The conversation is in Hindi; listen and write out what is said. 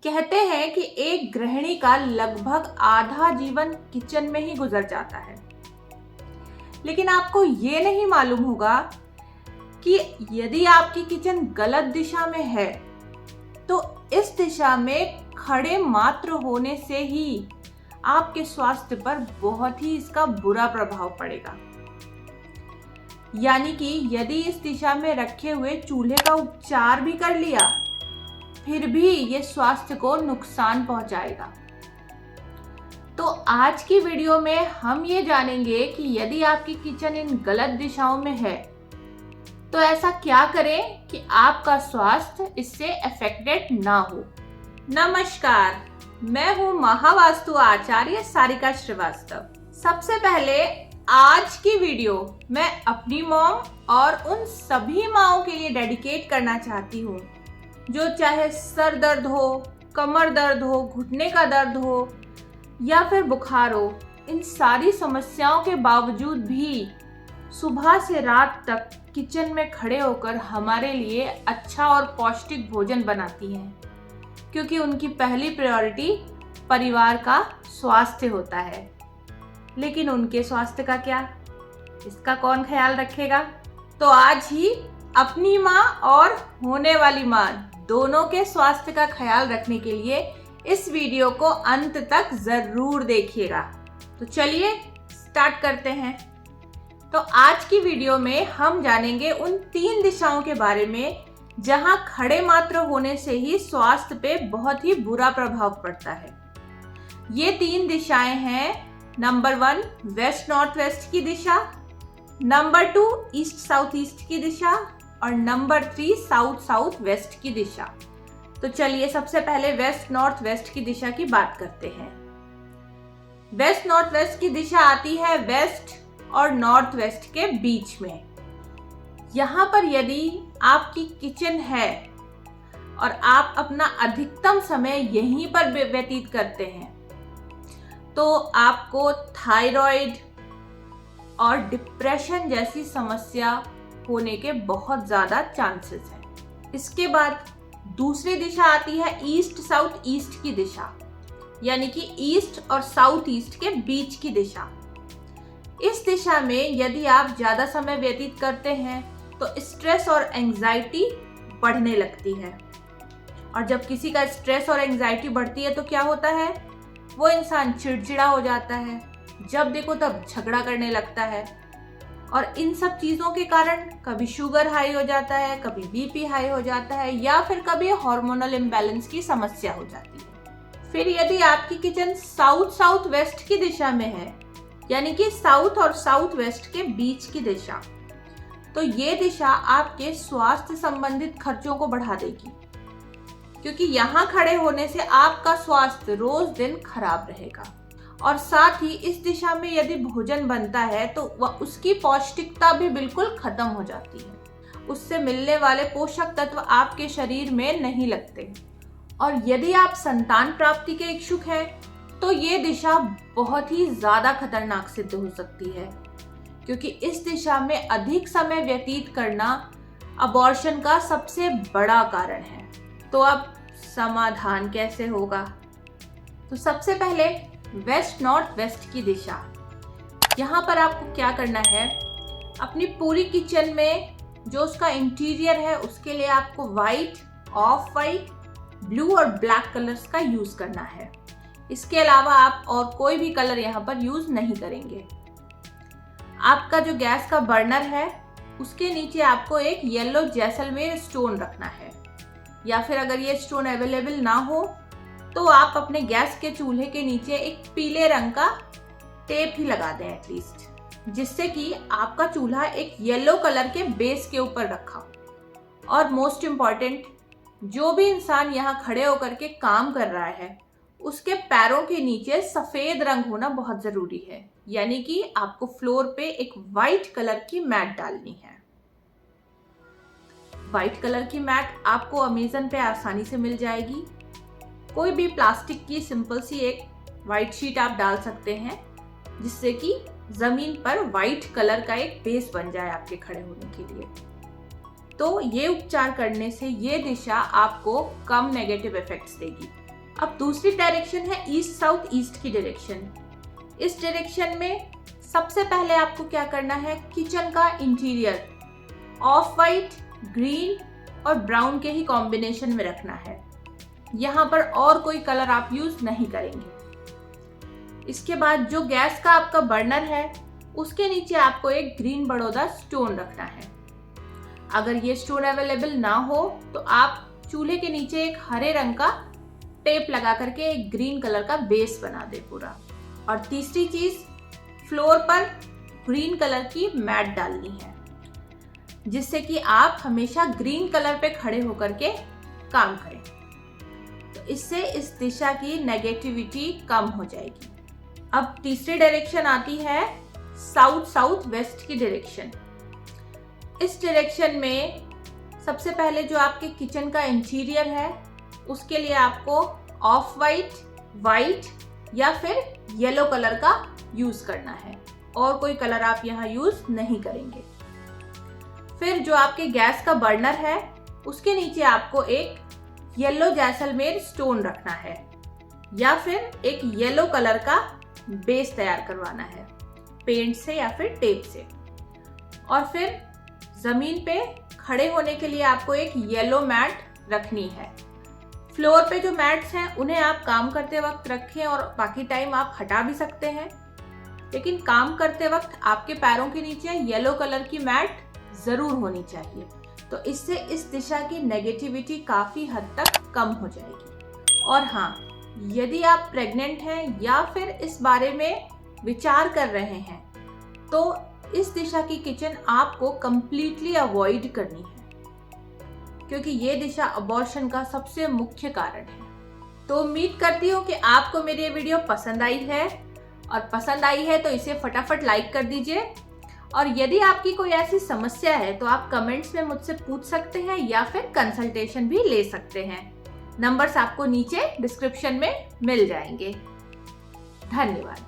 कहते हैं कि एक गृहिणी का लगभग आधा जीवन किचन में ही गुजर जाता है। लेकिन आपको ये नहीं मालूम होगा कि यदि आपकी किचन गलत दिशा में है तो इस दिशा में खड़े मात्र होने से ही आपके स्वास्थ्य पर बहुत ही इसका बुरा प्रभाव पड़ेगा। यानी कि यदि इस दिशा में रखे हुए चूल्हे का उपचार भी कर लिया फिर भी ये स्वास्थ्य को नुकसान पहुंचाएगा। तो आज की वीडियो में हम ये जानेंगे कि यदि आपकी किचन इन गलत दिशाओं में है तो ऐसा क्या करें कि आपका स्वास्थ्य इससे अफेक्टेड ना हो। नमस्कार, मैं हूँ महावास्तु आचार्य सारिका श्रीवास्तव। सबसे पहले आज की वीडियो मैं अपनी मॉम और उन सभी माँओं के लिए डेडिकेट करना चाहती हूँ जो चाहे सर दर्द हो, कमर दर्द हो, घुटने का दर्द हो या फिर बुखार हो, इन सारी समस्याओं के बावजूद भी सुबह से रात तक किचन में खड़े होकर हमारे लिए अच्छा और पौष्टिक भोजन बनाती हैं, क्योंकि उनकी पहली प्रायोरिटी परिवार का स्वास्थ्य होता है। लेकिन उनके स्वास्थ्य का क्या, इसका कौन ख्याल रखेगा? तो आज ही अपनी माँ और होने वाली माँ दोनों के स्वास्थ्य का ख्याल रखने के लिए इस वीडियो को अंत तक जरूर देखिएगा। तो चलिए स्टार्ट करते हैं। तो आज की वीडियो में हम जानेंगे उन 3 दिशाओं के बारे में जहां खड़े मात्र होने से ही स्वास्थ्य पे बहुत ही बुरा प्रभाव पड़ता है। ये 3 दिशाएं हैं, नंबर 1 वेस्ट नॉर्थ वेस्ट की दिशा, नंबर 2 ईस्ट साउथ ईस्ट की दिशा और नंबर 3 साउथ साउथ वेस्ट की दिशा। तो चलिए सबसे पहले वेस्ट नॉर्थ वेस्ट की दिशा की बात करते हैं। वेस्ट नॉर्थ वेस्ट की दिशा आती है वेस्ट और नॉर्थ वेस्ट के बीच में। यहाँ पर यदि आपकी किचन है और आप अपना अधिकतम समय यहीं पर व्यतीत करते हैं तो आपको थायराइड और डिप्रेशन जैसी समस्या होने के बहुत ज़्यादा चांसेस हैं। इसके बाद दूसरी दिशा आती है ईस्ट साउथ ईस्ट की दिशा, यानी कि ईस्ट और साउथ ईस्ट के बीच की दिशा। इस दिशा में यदि आप ज़्यादा समय व्यतीत करते हैं तो स्ट्रेस और एंजाइटी बढ़ने लगती है। और जब किसी का स्ट्रेस और एंजाइटी बढ़ती है तो क्या होता है, वो इंसान चिड़चिड़ा हो जाता है, जब देखो तब झगड़ा करने लगता है। और इन सब चीज़ों के कारण कभी शुगर हाई हो जाता है, कभी बीपी हाई हो जाता है या फिर कभी हार्मोनल इम्बैलेंस की समस्या हो जाती है। फिर यदि आपकी किचन साउथ साउथ वेस्ट की दिशा में है, यानी कि साउथ और साउथ वेस्ट के बीच की दिशा, तो ये दिशा आपके स्वास्थ्य संबंधित खर्चों को बढ़ा देगी, क्योंकि यहाँ खड़े होने से आपका स्वास्थ्य रोज दिन खराब रहेगा। और साथ ही इस दिशा में यदि भोजन बनता है तो वह उसकी पौष्टिकता भी बिल्कुल खत्म हो जाती है। उससे मिलने वाले पोषक तत्व आपके शरीर में नहीं लगते। और यदि आप संतान प्राप्ति के इच्छुक हैं तो ये दिशा बहुत ही ज्यादा खतरनाक सिद्ध हो सकती है, क्योंकि इस दिशा में अधिक समय व्यतीत करना अबॉर्शन का सबसे बड़ा कारण है। तो अब समाधान कैसे होगा? तो सबसे पहले वेस्ट नॉर्थ वेस्ट की दिशा। यहाँ पर आपको क्या करना है, अपनी पूरी किचन में जो उसका इंटीरियर है उसके लिए आपको वाइट, ऑफ वाइट, ब्लू और ब्लैक कलर्स का यूज करना है। इसके अलावा आप और कोई भी कलर यहाँ पर यूज नहीं करेंगे। आपका जो गैस का बर्नर है उसके नीचे आपको एक येलो जैसलमेर स्टोन रखना है, या फिर अगर ये स्टोन अवेलेबल ना हो तो आप अपने गैस के चूल्हे के नीचे एक पीले रंग का टेप ही लगा दें एटलीस्ट, जिससे कि आपका चूल्हा एक येलो कलर के बेस के ऊपर रखा हो। और मोस्ट इम्पॉर्टेंट, जो भी इंसान यहाँ खड़े होकर के काम कर रहा है उसके पैरों के नीचे सफेद रंग होना बहुत जरूरी है, यानी कि आपको फ्लोर पे एक वाइट कलर की मैट डालनी है। वाइट कलर की मैट आपको अमेज़न पे आसानी से मिल जाएगी। कोई भी प्लास्टिक की सिंपल सी एक वाइट शीट आप डाल सकते हैं, जिससे कि जमीन पर वाइट कलर का एक बेस बन जाए आपके खड़े होने के लिए। तो ये उपचार करने से ये दिशा आपको कम नेगेटिव इफेक्ट्स देगी। अब दूसरी डायरेक्शन है ईस्ट साउथ ईस्ट की डायरेक्शन। इस डायरेक्शन में सबसे पहले आपको क्या करना है, किचन का इंटीरियर ऑफ वाइट, ग्रीन और ब्राउन के ही कॉम्बिनेशन में रखना है। यहाँ पर और कोई कलर आप यूज नहीं करेंगे। इसके बाद जो गैस का आपका बर्नर है उसके नीचे आपको एक ग्रीन बड़ौदा स्टोन रखना है। अगर ये स्टोन अवेलेबल ना हो तो आप चूल्हे के नीचे एक हरे रंग का टेप लगा करके एक ग्रीन कलर का बेस बना दे पूरा। और तीसरी चीज, फ्लोर पर ग्रीन कलर की मैट डालनी है, जिससे कि आप हमेशा ग्रीन कलर पे खड़े होकर के काम करें। तो इससे इस दिशा की नेगेटिविटी कम हो जाएगी। अब तीसरी डायरेक्शन आती है साउथ साउथ वेस्ट की डायरेक्शन। इस डायरेक्शन में सबसे पहले जो आपके किचन का इंटीरियर है उसके लिए आपको ऑफ वाइट, वाइट या फिर येलो कलर का यूज करना है, और कोई कलर आप यहाँ यूज नहीं करेंगे। फिर जो आपके गैस का बर्नर है उसके नीचे आपको एक येलो जैसलमेर स्टोन रखना है, या फिर एक येलो कलर का बेस तैयार करवाना है पेंट से या फिर टेप से। और फिर जमीन पे खड़े होने के लिए आपको एक येलो मैट रखनी है। फ्लोर पे जो मैट्स हैं उन्हें आप काम करते वक्त रखें और बाकी टाइम आप हटा भी सकते हैं, लेकिन काम करते वक्त आपके पैरों के नीचे येलो कलर की मैट जरूर होनी चाहिए। तो इससे इस दिशा की नेगेटिविटी काफी हद तक कम हो जाएगी। और हाँ, यदि आप प्रेग्नेंट हैं या फिर इस बारे में विचार कर रहे हैं तो इस दिशा की किचन आपको कंप्लीटली अवॉइड करनी है, क्योंकि ये दिशा अबॉर्शन का सबसे मुख्य कारण है। तो उम्मीद करती हूँ कि आपको मेरी ये वीडियो पसंद आई है, और पसंद आई है तो इसे फटाफट लाइक कर दीजिए। और यदि आपकी कोई ऐसी समस्या है तो आप कमेंट्स में मुझसे पूछ सकते हैं या फिर कंसल्टेशन भी ले सकते हैं। नंबर्स आपको नीचे डिस्क्रिप्शन में मिल जाएंगे। धन्यवाद।